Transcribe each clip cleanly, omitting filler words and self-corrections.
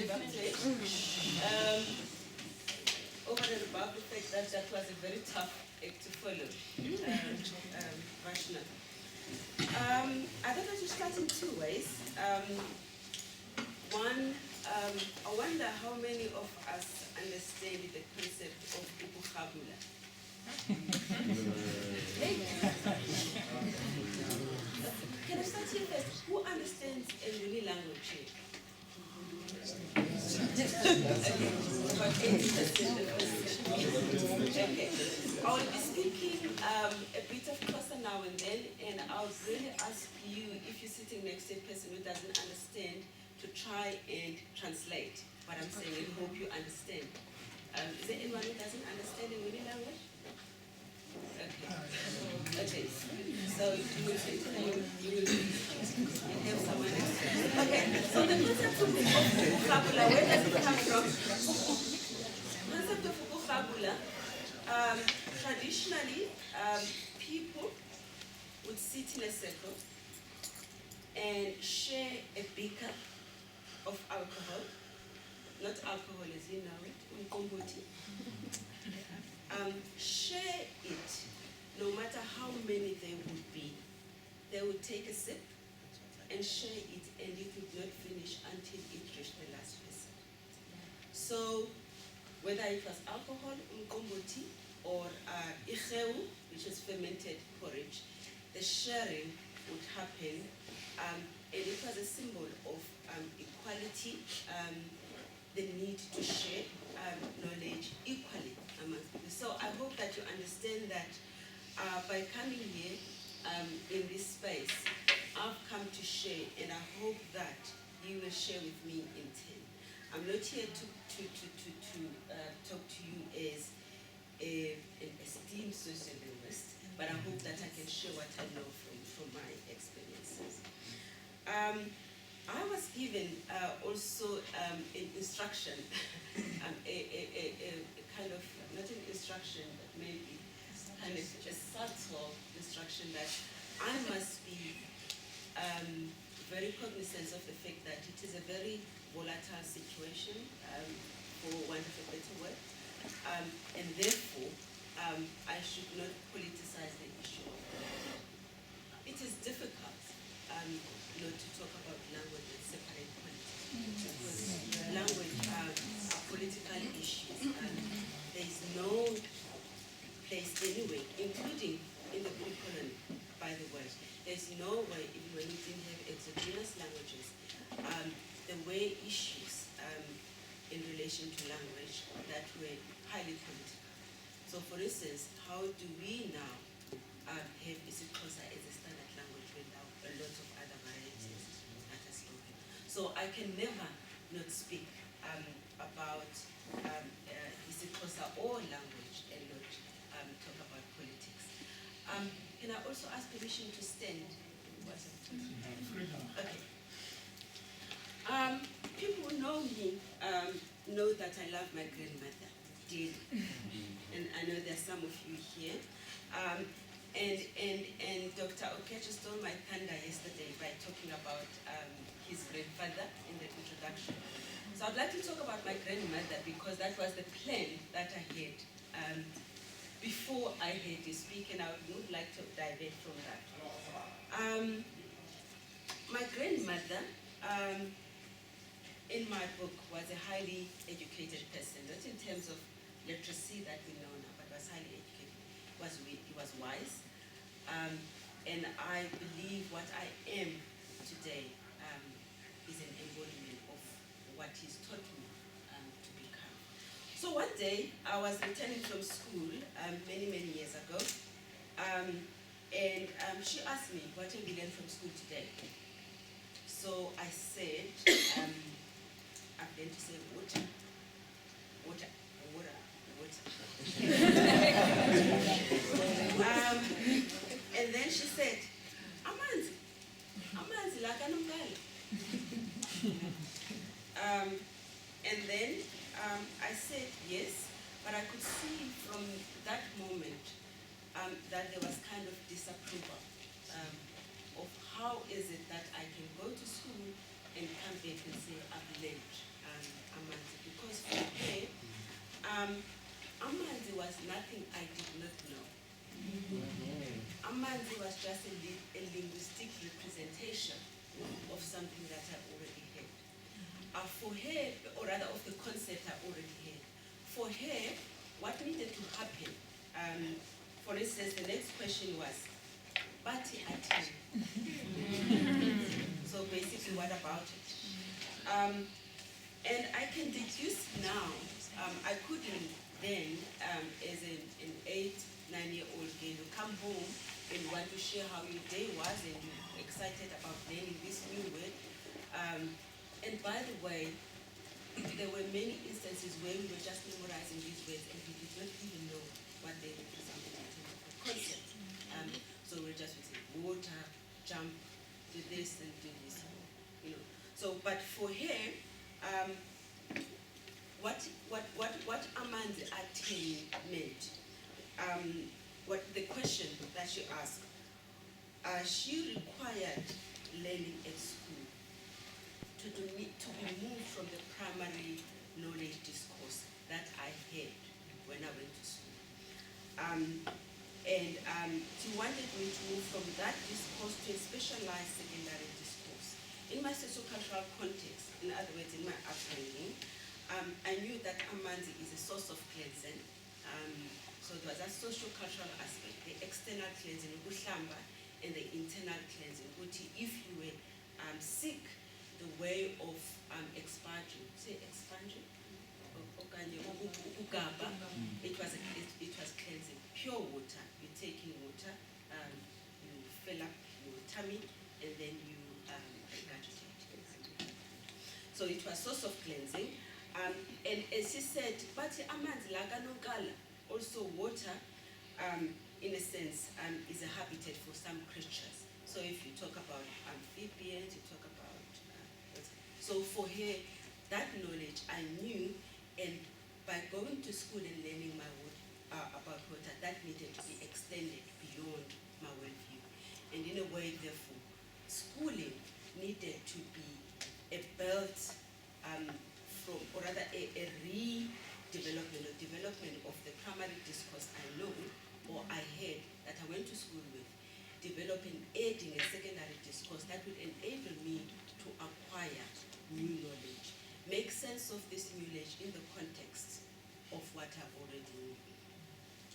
definitely. Over and above the fact that that was a very tough act to follow, rational. I thought I should start in two ways. One, I wonder how many of us understand the concept of ukugabula. Can I start here first? Who understands Ulwimi language here? Okay. I will be speaking a bit of Xhosa now and then, and I'll really ask you, if you're sitting next to a person who doesn't understand, to try and translate what I'm saying and hope you understand. Is there anyone who doesn't understand Ulwimi language? Okay. Okay. So you will have someone else. Okay. So the concept of ukugabula, where does it come from? The concept of ukugabula, traditionally, people would sit in a circle and share a beaker of alcohol, not alcohol as you know it, umqombothi. Share it, no matter how many there would be. They would take a sip and share it, and it would not finish until it reached the last person. So, whether it was alcohol, umqombothi, or ikhewu, which is fermented porridge, the sharing would happen, and it was a symbol of equality, the need to share knowledge equally amongst people. So I hope that you understand that by coming here in this space, I've come to share, and I hope that you will share with me in turn. I'm not here to talk to you as an esteemed sociolinguist, but I hope that I can share what I know from my experiences. I was given also an instruction, a kind of, not an instruction, but maybe kind of a subtle instruction that I must be very cognizant of the fact that it is a very volatile situation, for want of a better word, and therefore I should not politicize the issue. It is difficult not to talk about language and separate politics, because language are political issues, and there is no place anyway, including in the Blue Colony, by the way. There's no way, even when we didn't have exogenous languages, there were issues in relation to language that were highly political. So for instance, how do we now have isiXhosa as a standard language without a lot of other varieties that are spoken? So I can never not speak about isiXhosa or language and not talk about politics. Can I also ask permission to stand? Okay. People who know me know that I love my grandmother dearly, and I know there's some of you here. And Dr. Okeche stole my thunder yesterday by talking about his grandfather in the introduction. So I'd like to talk about my grandmother because that was the plan that I had before I heard you speak, and I would like to divert from that. My grandmother, in my book, was a highly educated person, not in terms of literacy that we know now, but was highly educated. He was wise, and I believe what I am today is an embodiment of what he's taught me to become. So one day, I was returning from school many, many years ago, and she asked me, what have you learned from school today? So I said, I've learned to say water, water, water, water. And then she said, amanzi, amanzi la kanomkala. And then I said yes, but I could see from that moment that there was kind of disapproval of how is it that I can go to school and come back and say I've learned nothing I did not know. Amanzi was just a linguistic representation of something that I already had. For her, or rather of the concept I already had. For her, what needed to happen, for instance, the next question was, Bati Ati. So basically, what about it? And I can deduce now, I couldn't then, as an 8, 9-year-old girl, you come home and want to share how your day was and you're excited about learning this new word. And by the way, there were many instances where we were just memorizing these words and we did not even know what they represented in terms of the concept. So we just would say water, jump, do this and do this, you know. So, but for her, what Amanzi Ati meant, what the question that she asked, she required learning at school to be moved from the primary knowledge discourse that I had when I went to school. She wanted me to move from that discourse to a specialized secondary discourse. In my sociocultural context, in other words, in my upbringing, I knew that Amanzi is a source of cleansing. So there was a social-cultural aspect, the external cleansing, ukuhlamba, and the internal cleansing. If you were sick, the way of expunging, say expunging, it was cleansing. Pure water, you take in water, you fill up your tummy, and then you regurgitate. So it was source of cleansing. And as she said, but amanzi lakanokala, also water, in a sense, is a habitat for some creatures. So if you talk about amphibians, you talk about, so for her, that knowledge I knew, and by going to school and learning about water, that needed to be extended beyond my worldview. And in a way, therefore, schooling needed to be a built, or rather a development of the primary discourse I know, or I had, that I went to school with, aiding a secondary discourse that would enable me to acquire new knowledge, make sense of this new knowledge in the context of what I've already known.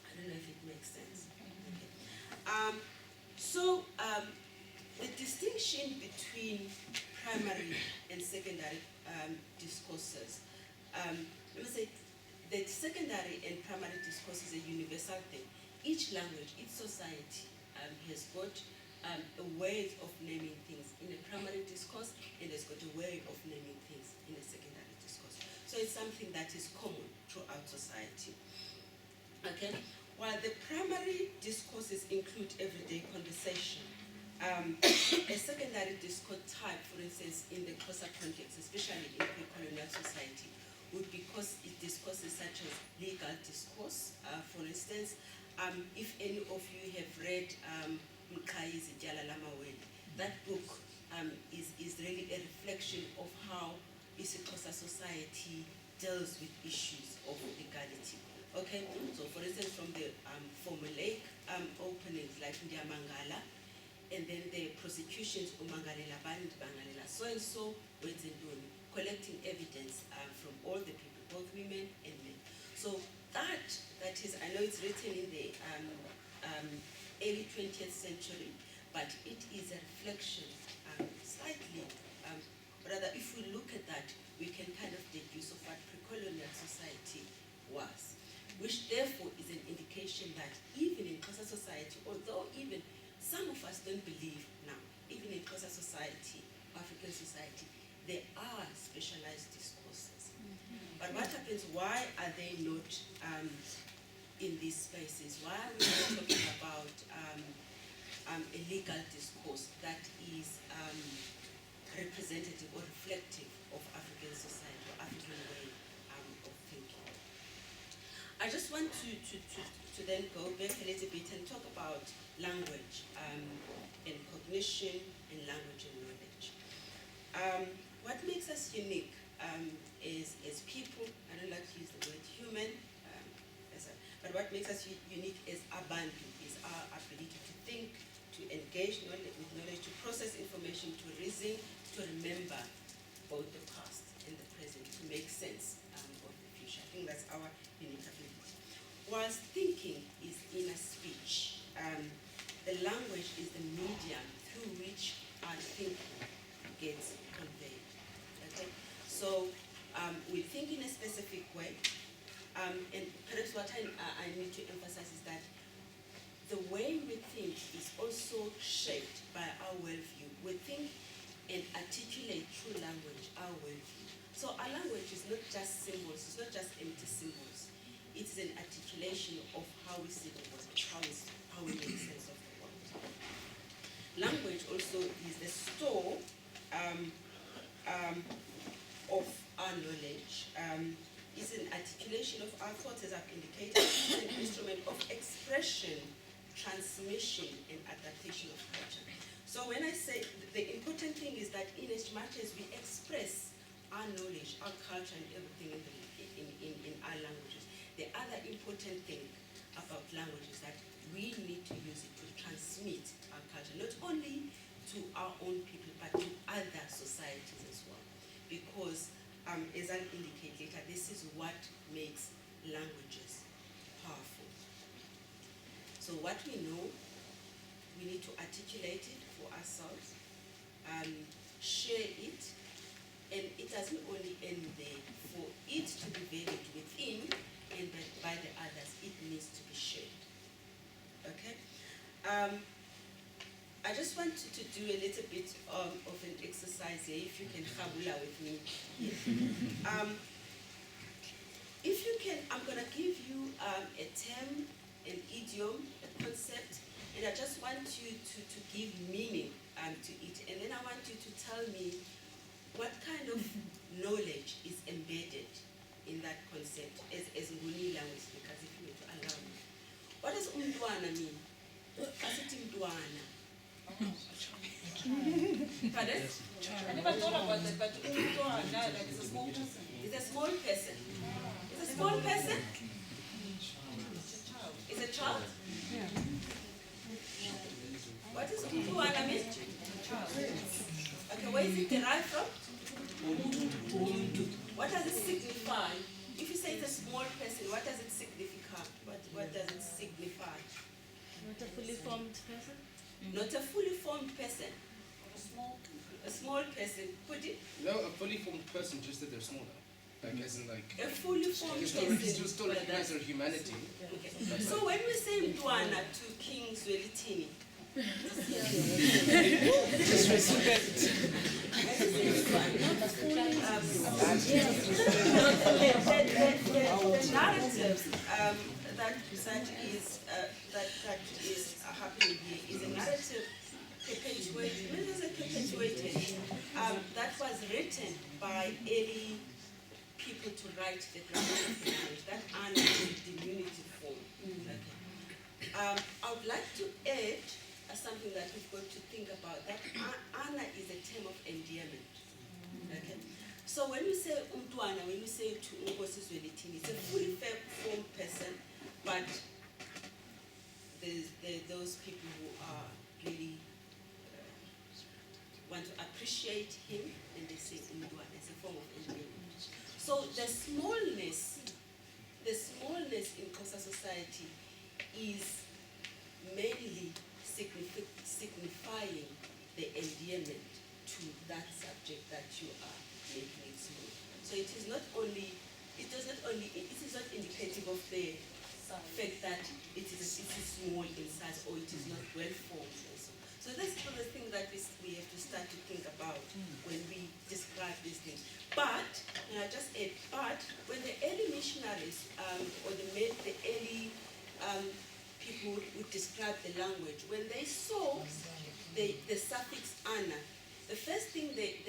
I don't know if it makes sense. Okay. The distinction between primary and secondary discourses, let me say, the secondary and primary discourse is a universal thing. Each language, each society has got a way of naming things in a primary discourse, and has got a way of naming things in a secondary discourse. So it's something that is common throughout society. Okay? While the primary discourses include everyday conversation, a secondary discourse type, for instance, in the Xhosa context, especially in pre-colonial society, would be discourses such as legal discourse. For instance, if any of you have read Mqhayizi Tyala Lamawele, that book is really a reflection of how isiXhosa society deals with issues of legality. Okay, so for instance, from the formulaic openings like Ndiyamangala, and then the prosecutions, umangalela bani, bangalela so and so, collecting evidence from all the people, both women and men. So that is, I know it's written in the early 20th century, but it is a reflection, slightly, rather if we look at that, we can kind of deduce of what pre-colonial society was, which therefore is an indication that even in Xhosa society, although even some of us don't believe now, even in Xhosa society, African society, there are specialized discourses. But what happens, why are they not in these spaces? Why are we not talking about a legal discourse that is representative or reflective of African society or African way of thinking? I just want to then go back a little bit and talk about language and cognition and language and knowledge. What makes us unique is people, I don't like to use the word human, But what makes us unique as Abantu is our ability to think, to engage with knowledge, to process information, to reason, to remember both the past and the present, to make sense of the future. I think that's our unique ability. Whilst thinking is inner speech, the language is the medium through which our thinking gets conveyed. Okay? So we think in a specific way, and perhaps what I need to emphasize is that the way we think is also shaped by our worldview. We think and articulate through language our worldview. So our language is not just symbols, it's not just empty symbols. It's an articulation of how we see the world, how we make sense of the world. Language also is the store of our knowledge. It's an articulation of our thoughts, as I've indicated. It's an instrument of expression, transmission, and adaptation of culture. So when I say the important thing is that in as much as we express our knowledge, our culture, and everything in our languages, the other important thing about language is that we need to use it to transmit our culture, not only to our own people, but to other societies as well. Because, as I'll indicate later, this is what makes languages powerful. So what we know, we need to articulate it for ourselves, share it, and it doesn't only end there. For it to be valued within and by the others, it needs to be shared. Okay? I just want to do a little bit of an exercise here, if you can fabula with me here. If you can, I'm going to give you a term, an idiom, a concept, and I just want you to give meaning to it. And then I want you to tell me what kind of knowledge is embedded in that concept as Nguni language speakers, if you were to allow me. What does umntwana mean? Asithi mntwana. Pardon? I never thought about that, but it's a small person. It's a small person. It's a small person? It's a child. It's a child? Yeah. What does umntwana mean? Okay, where is it derived from? What does it signify? If you say it's a small person, what does it signify? What does it signify? Not a fully formed person? Not a fully formed person. A small person. Put it? No, a fully formed person, just that they're smaller. Like, as in, like... A fully formed person. Still recognize their humanity. Okay. So when we say Mtwana to King Zwelithini, the narrative that is happening here is a narrative perpetuated that was written by early people to write the grammar of the language, that Anna is diminutive form. Okay. I would like to add something that we've got to think about, that Anna is a term of endearment. Okay. So when we say umntwana, when we say to Nkosi Zwelithini, it's a fully formed person, but there's those people who are really want to appreciate him, and they say umntwana as a form of endearment. So the smallness in Xhosa society is mainly signifying the endearment to that subject that you are making it small. So it is not indicative of the fact that it is small in size or it is not well formed also. So that's the thing that we have to start to think about when we describe these things. But, and I just add, but when the early missionaries or the early people who describe the language, when they saw the suffix ana, the first thing they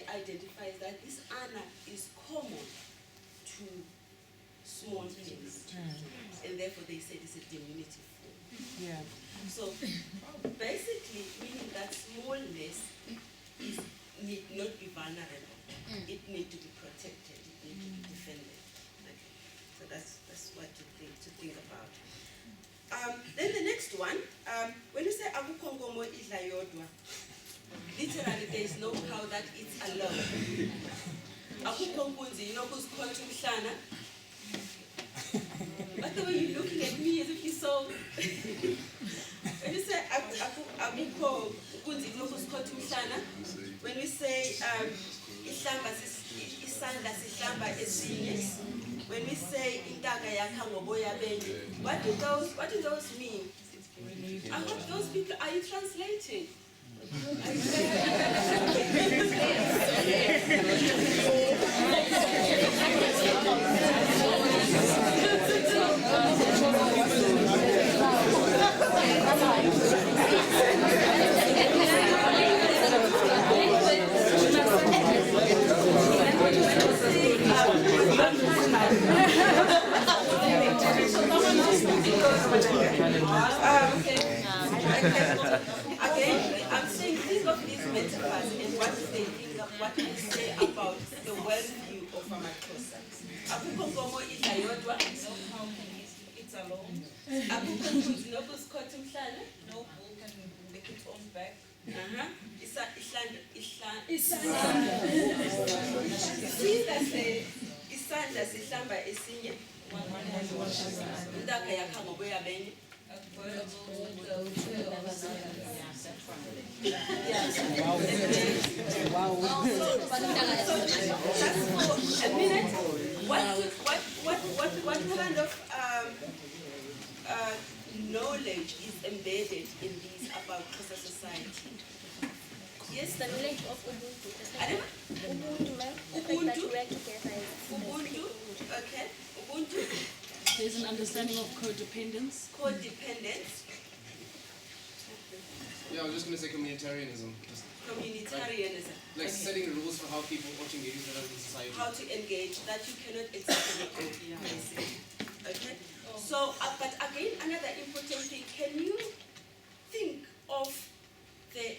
identify is that this ana is common to small things, and therefore they said it's a diminutive form. Yeah. So basically, meaning that smallness need not be vulnerable. It needs to be protected. It needs to be defended. Okay. So that's what to think about. Then the next one, when you say akukho nkomo idla yodwa, literally there is no cow that eats alone. Akukho nkunzi inokuzikhotha umhlana. But the way you're looking at me as if you saw. When you say akukho nkunzi inokuzikhotha umhlana, when we say isandla sihlamba esinye, when we say intaka yakha ngoboya benye, what do those mean? I hope those people, are you translating? Again, I'm saying think of these metaphors and what they think of, what they say about the worldview of Amaxhosa. Akukho nkomo idla yodwa. No cow can eat alone. Akukho nkunzi inokuzikhotha umhlana. No bull can make its own back. Isandla sihlamba esinye. Intaka yakha ngoboya benye. A bird will go to Just for a minute, what kind of knowledge is embedded in these about Xhosa society? Yes, The knowledge of Ubuntu. Adam? Ubuntu, ma'am. Ubuntu? That we work together. Ubuntu, okay. Ubuntu, There's an understanding of codependence. codependence, Yeah, I was just going to say communitarianism. Just communitarianism. like setting rules for how people ought to engage with others in society. How to engage, that you cannot exactly basically. Okay? So, but again, another important thing, can you think of the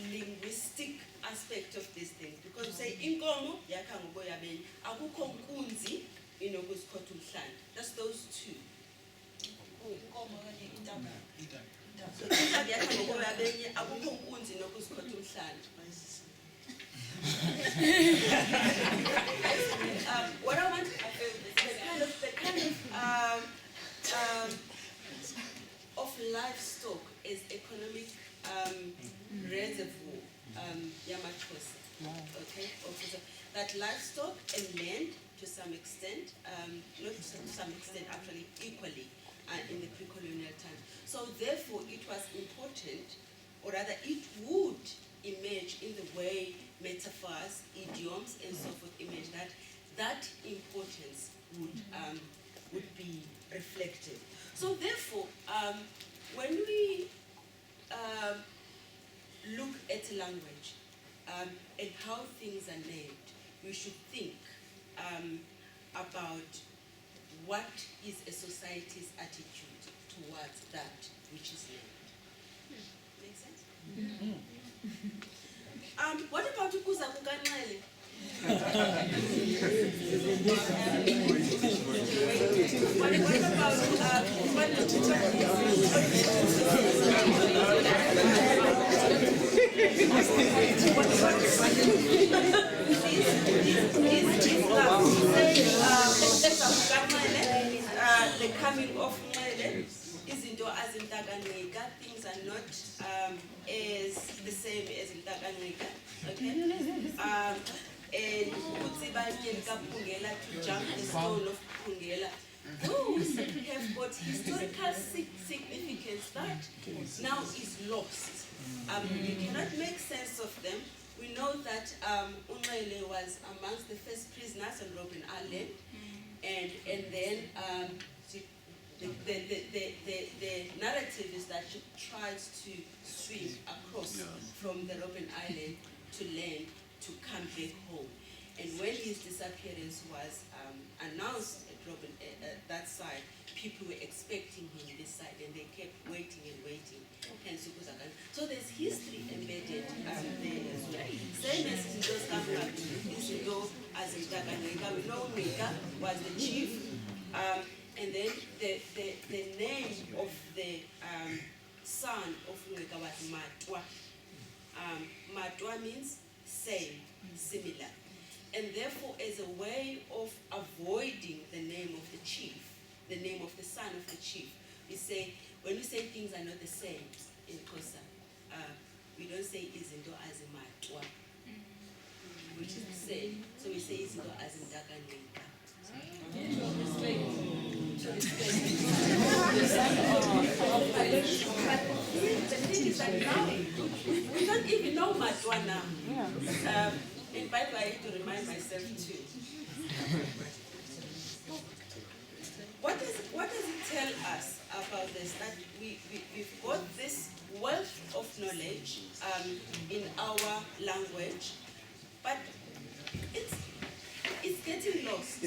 linguistic aspect of this thing? Because you say, inkomo, yakha ngoboya benye, akukho nkunzi, inokuzikhotha umhlana. That's those two. inkomo okanye intaka. So, intaka yakha ngoboya benye, akukho nkunzi, inokuzikhotha umhlana. What I want, the kind of livestock is economic reservoir, Yamaxhosa. Okay, also, that livestock and land to some extent, not to some extent, actually equally in the pre-colonial times. So therefore, it was important, or rather, it would emerge in the way metaphors, idioms, and so forth emerge, that importance would be reflected. So therefore, when we look at language and how things are named, we should think about what is a society's attitude towards that which is named. Make sense? What about ukuza kukanxele? What the coming of Nxele, izinto azintakaneka, things are not as the same as intakaneka, okay? And Kutsibanye Kapungela to jump the stone of Pungela. Those have got historical significance that now is lost. You cannot make sense of them. We know that Nxele was amongst the first prisoners on Robben Island, and then the narrative is that she tried to swim across from the Robben Island to land to come back home. And when his disappearance was announced at that side, people were expecting him this side, and they kept waiting and waiting. So there's history embedded there as well. Same as in those African, as in We know Nika was the chief, and then the name of the son of Nika was Matwa. Matwa means same, similar. And therefore, as a way of avoiding the name of the chief, the name of the son of the chief, we say, when we say things are not the same in Xhosa, we don't say izinto azimatwa, which is the same. So we say izinto azindakaneka. The thing is that now, we don't even know matwa now. And by the way, I have to remind myself too. What does it tell us about this? That we've got this wealth of knowledge in our language, but it's getting lost.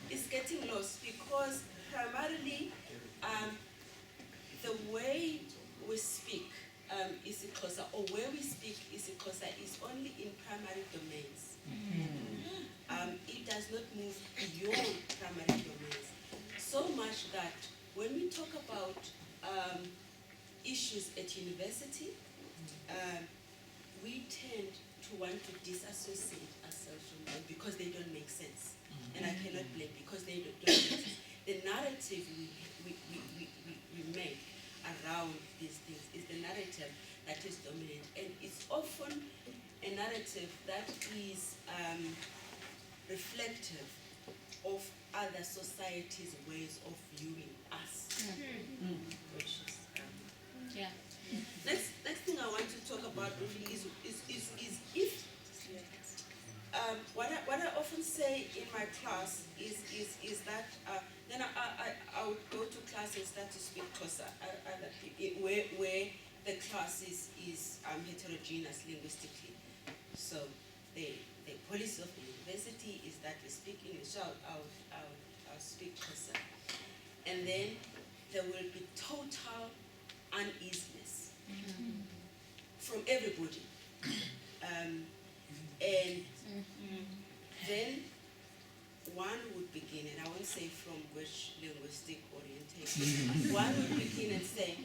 It's getting lost because primarily the way we speak is Xhosa, or where we speak is Xhosa, is only in primary domains. It does not move beyond primary domains. So much that when we talk about issues at university, we tend to want to disassociate ourselves from them because they don't make sense. And I cannot blame because they don't make sense. The narrative we make around these things is the narrative that is dominant, and it's often a narrative that is reflective of other societies' ways of viewing us. Which is, Yeah. next thing I want to talk about briefly is if what I often say in my class is that then I would go to class and start to speak Xhosa, where the class is heterogeneous linguistically. So the policy of the university is that we speak English. So I'll speak Xhosa, and then there will be total uneasiness from everybody, and then one would begin, and I won't say from which linguistic orientation, one would begin and say,